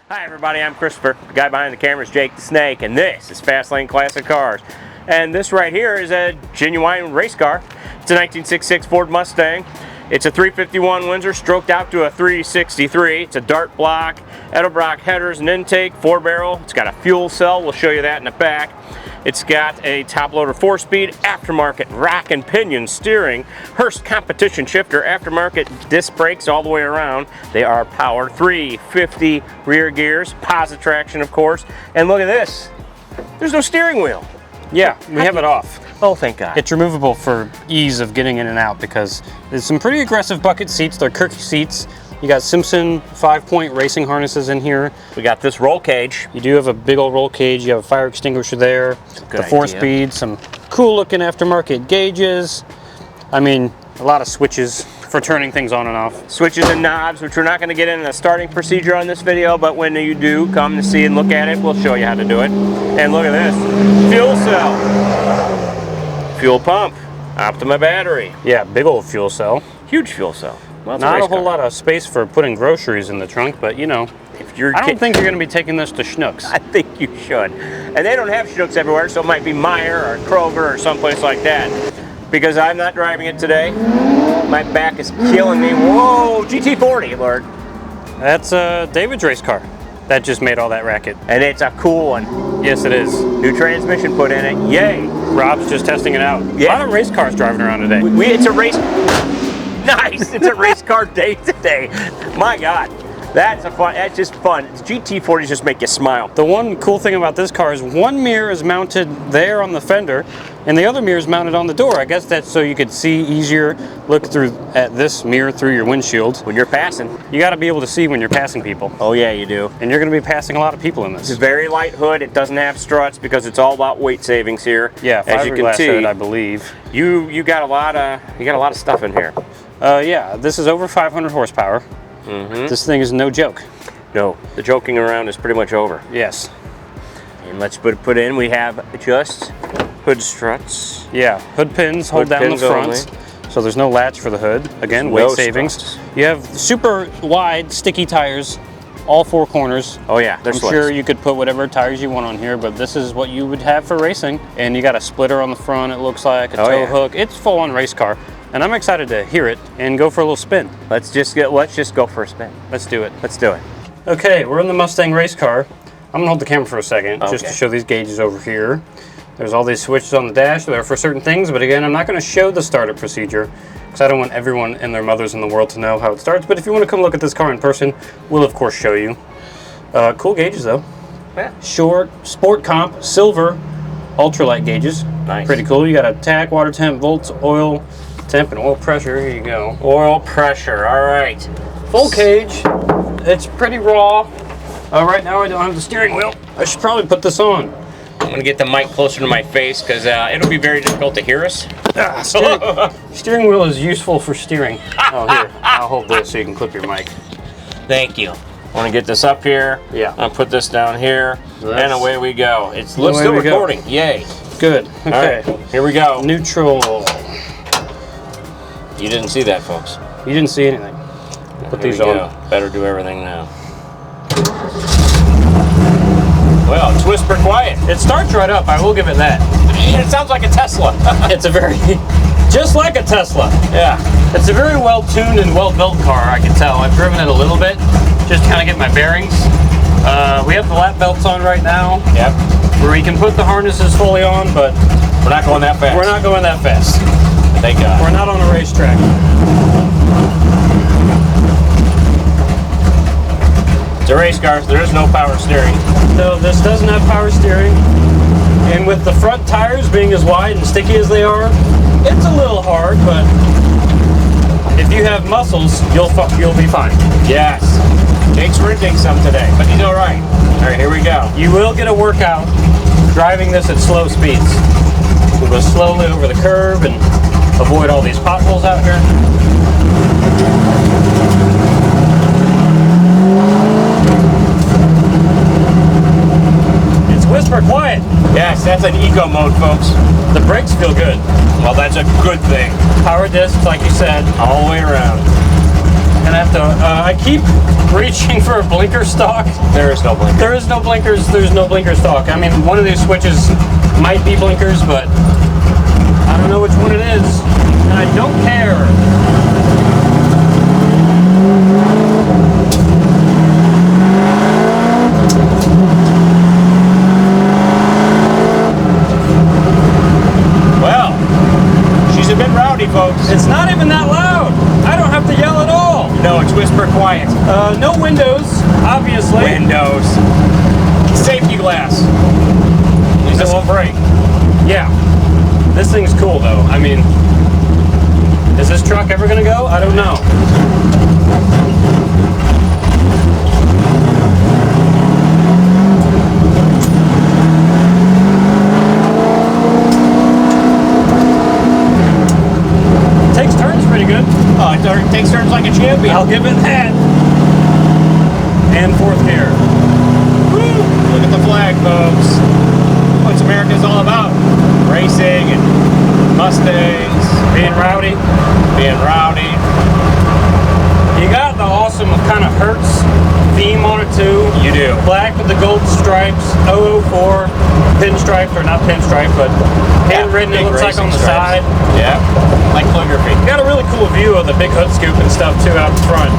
Hi everybody, I'm Christopher. The guy behind the camera is Jake the Snake, and this is Fast Lane Classic Cars. And this right here is a genuine race car. It's a 1966 Ford Mustang. It's a 351 Windsor stroked out to a 363. It's a dart block, Edelbrock headers and intake, 4-barrel. It's got a fuel cell. We'll show you that in the back. It's got a top-loader 4-speed, aftermarket rack and pinion steering, Hurst competition shifter, aftermarket disc brakes all the way around. They are power 350 rear gears, positive traction of course. And look at this, there's no steering wheel. Yeah, we have it off. Oh, thank God. It's removable for ease of getting in and out because there's some pretty aggressive bucket seats. They're Kirkey seats. You got Simpson 5-point racing harnesses in here. We got this roll cage. You do have a big old roll cage. You have a fire extinguisher there. Good the 4-speed, some cool looking aftermarket gauges. I mean, a lot of switches for turning things on and off. Switches and knobs, which we're not going to get into the starting procedure on this video, but when you do come to see and look at it, we'll show you how to do it. And look at this, fuel cell, fuel pump, Optima battery. Yeah, big old fuel cell. Huge fuel cell. Well, not a whole lot of space for putting groceries in the trunk, but you know, I don't think you're going to be taking this to Schnucks. I think you should. And they don't have Schnucks everywhere, so it might be Meijer or Kroger or someplace like that. Because I'm not driving it today. My back is killing me. Whoa, GT40, Lord. That's David's race car. That just made all that racket. And it's a cool one. Yes, it is. New transmission put in it. Yay. Rob's just testing it out. Yeah. A lot of race cars driving around today. It's a race. Nice. It's a race car day today. My God. That's just fun. GT40s just make you smile. The one cool thing about this car is one mirror is mounted there on the fender, and the other mirror is mounted on the door. I guess that's so you could see easier, look through at this mirror through your windshield. When you're passing. You got to be able to see when you're passing people. Oh yeah, you do. And you're going to be passing a lot of people in this. It's a very light hood. It doesn't have struts because it's all about weight savings here. Yeah, as you can see, hood, I believe. You got a lot of stuff in here. Yeah, this is over 500 horsepower. Mm-hmm. This thing is no joke. No, the joking around is pretty much over. Yes. And let's put in, we have just hood struts. Yeah, hood pins hold down the front. So there's no latch for the hood. Again, weight savings. Struts. You have super wide, sticky tires, all 4 corners. Oh yeah, I'm sure you could put whatever tires you want on here, but this is what you would have for racing. And you got a splitter on the front, it looks like, a tow hook. It's full on race car. And I'm excited to hear it and go for a little spin. Let's just go for a spin. Let's do it. Let's do it. Okay, we're in the Mustang race car. I'm gonna hold the camera for a second, just to show these gauges over here. There's all these switches on the dash. They're for certain things, but again, I'm not gonna show the startup procedure because I don't want everyone and their mothers in the world to know how it starts. But if you want to come look at this car in person, we'll of course show you. Cool gauges though. Yeah. Short, sport comp, silver, ultralight gauges. Nice. Pretty cool. You got a tach, water temp, volts, oil temp, and oil pressure. Here you go. Oil pressure. All right. Full cage. It's pretty raw. Right now I don't have the steering wheel. I should probably put this on. I'm gonna get the mic closer to my face because it'll be very difficult to hear us. Steering wheel is useful for steering. Oh, here. I'll hold this so you can clip your mic. Thank you. I want to get this up here. Yeah. I'll put this down here, and away we go. It's still recording. Yay. Good. Okay. All right, here we go. Neutral. You didn't see that, folks. You didn't see anything. Put these on. Better do everything now. Well, it's whisper quiet. It starts right up. I will give it that. It sounds like a Tesla. It's a very, just like a Tesla. Yeah. It's a very well-tuned and well-built car, I can tell. I've driven it a little bit, just to kind of get my bearings. We have the lap belts on right now. Yep. Where we can put the harnesses fully on, but we're not going that fast. We're not going that fast. Thank God. We're not on a racetrack. It's a race car, so there is no power steering. No, this doesn't have power steering. And with the front tires being as wide and sticky as they are, it's a little hard, but if you have muscles, you'll be fine. Yes. Jake's renting some today, but he's all right. All right, here we go. You will get a workout driving this at slow speeds. We'll go slowly over the curb and avoid all these potholes out here. It's whisper quiet. Yes, that's an eco mode, folks. The brakes feel good. Well, that's a good thing. Power discs, like you said. All the way around. And I have to, I keep reaching for a blinker stock. There is no blinker. There is no blinkers, there's no blinker stock. I mean, one of these switches might be blinkers, but I don't know which one it is. And I don't care. Well, she's a bit rowdy, folks. It's not even that loud. I don't have to yell at all. No, it's whisper quiet. No windows, obviously. Windows. Safety glass. At least it won't break. Yeah. This thing's cool, though. I mean, is this truck ever gonna go? I don't know. Takes turns pretty good. Oh, it takes turns like a champion. I'll give it that. And fourth gear. Woo! Look at the flag, folks. What's America's all about? Racing and Mustangs. Being rowdy. Being rowdy. You got the awesome kind of Hertz theme on it too. You do. Black with the gold stripes, 004 pinstripe, or not pinstripe, but handwritten, it looks like on the side. Yeah, like calligraphy. You got a really cool view of the big hood scoop and stuff too out front.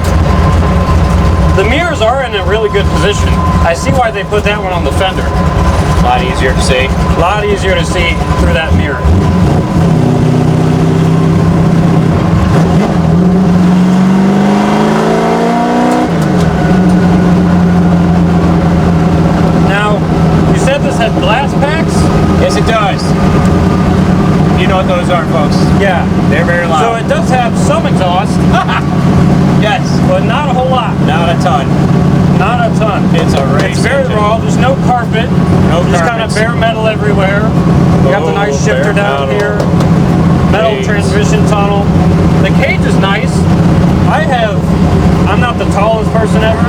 The mirrors are in a really good position. I see why they put that one on the fender. A lot easier to see. A lot easier to see through that mirror. Now, you said this had glass packs? Yes, it does. You know what those are, folks. Yeah. They're very loud. So it does have some exhaust. Yes. But not a whole lot. Not a ton. Not a ton. It's a race It's very engine. raw. There's no carpet. No Just kind of carpets. bare metal everywhere. You got the nice shifter bare down metal. here. Metal Cage. transmission tunnel. The cage is nice. I'm not the tallest person ever,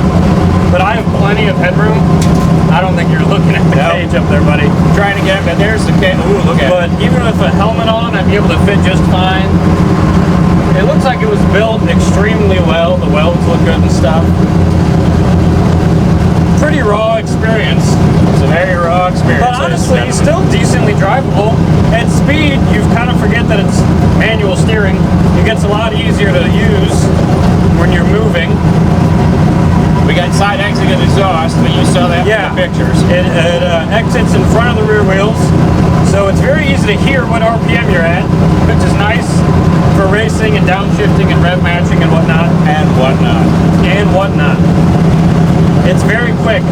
but I have plenty of headroom. I don't think you're looking at the cage up there, buddy. Trying to get it, but there's the cage. Ooh, look at But it. even with a helmet on, I'd be able to fit just fine. It looks like it was built extremely well. The welds look good and stuff. Pretty raw experience. It's a very raw experience. But honestly, still decently drivable. At speed, you kind of forget that it's manual steering. It gets a lot easier to use when you're moving. We got side exit exhaust, but you saw that from the pictures. It exits in front of the rear wheels, so it's very easy to hear what RPM you're at, which is nice for racing and downshifting and rev matching and whatnot. And whatnot. It's very quick.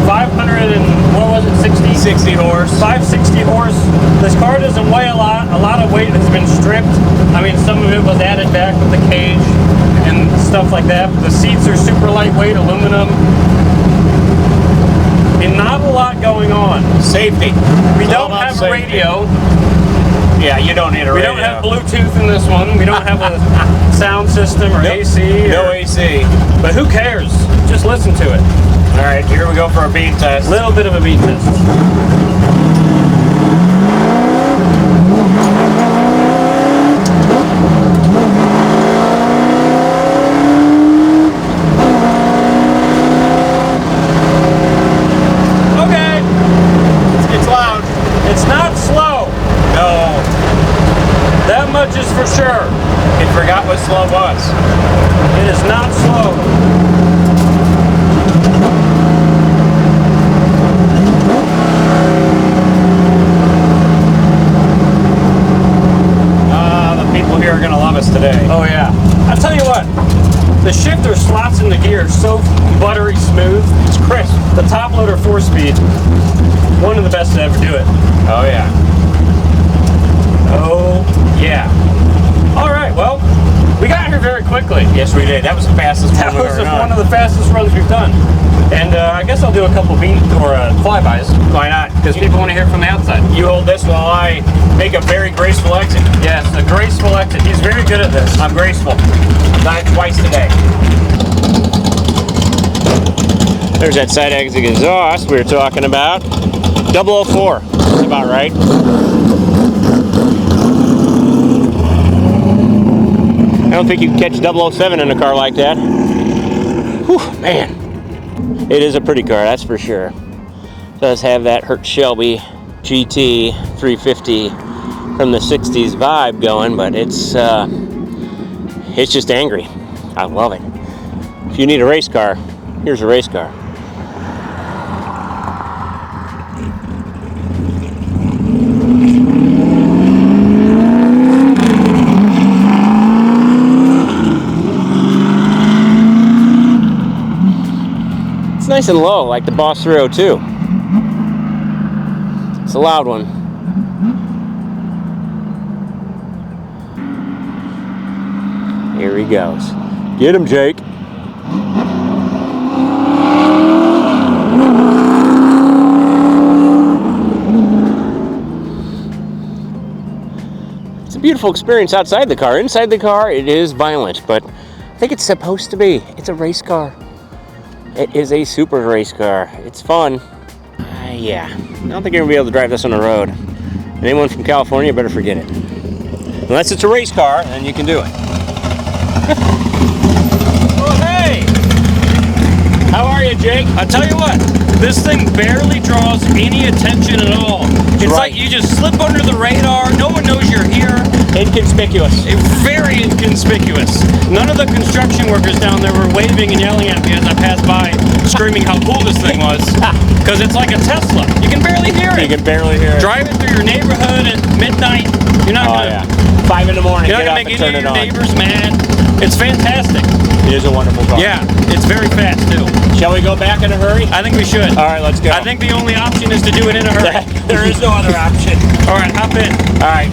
500 and, what was it, 60? 60 horse. 560 horse. This car doesn't weigh a lot. A lot of weight has been stripped. I mean, some of it was added back with the cage and stuff like that. The seats are super lightweight, aluminum. And not a lot going on. Safety. We don't have a radio. Yeah, you don't need a radio. We don't have Bluetooth in this one. We don't have a sound system or AC. No AC. But who cares? Just listen to it. All right, here we go for our beat test. Little bit of a beat test. Okay. It's loud. It's not slow. No. That much is for sure. It forgot what slow was. It is not slow. People here are going to love us today. Oh yeah. I'll tell you what, the shifter slots in the gear so buttery smooth. It's crisp. The top loader 4-speed, one of the best to ever do it. Oh yeah. Oh yeah. All right, well, we got here very quickly. Yes, we did. That was the fastest That one was we've ever one done. of the fastest runs we've done. And I guess I'll do a couple flybys. Why not? Because people want to hear from the outside. You hold this while I make a very graceful exit. Yes, a graceful exit. He's very good at this. I'm graceful. Done it twice today. There's that side exit exhaust we were talking about. 004. That's about right. don't think you can catch 007 in a car like that. Whew, man. It is a pretty car, that's for sure. It does have that Hertz Shelby GT 350 from the 60s vibe going, but it's just angry. I love it. If you need a race car, here's a race car. It's nice and low, like the Boss 302. It's a loud one. Here he goes. Get him, Jake. It's a beautiful experience outside the car. Inside the car, it is violent, but I think it's supposed to be. It's a race car. It is a super race car. It's fun. Yeah, I don't think you're gonna be able to drive this on the road. Anyone from California better forget it. Unless it's a race car, then you can do it. Oh, hey! How are you, Jake? I tell you what, this thing barely draws any attention at all. It's right. like you just slip under the radar. No one knows you're here. Inconspicuous. Very inconspicuous. None of the construction workers down there were waving and yelling at me as I passed by, screaming how cool this thing was. Because it's like a Tesla. You can barely hear it. You can barely hear it. Driving through your neighborhood at midnight, you're not gonna. 5 in the morning. You're not gonna make any of your neighbors mad. It's fantastic. It is a wonderful car. Yeah, it's very fast too. Shall we go back in a hurry? I think we should. All right, let's go. I think the only option is to do it in a hurry. There is no other option. All right, hop in. All right.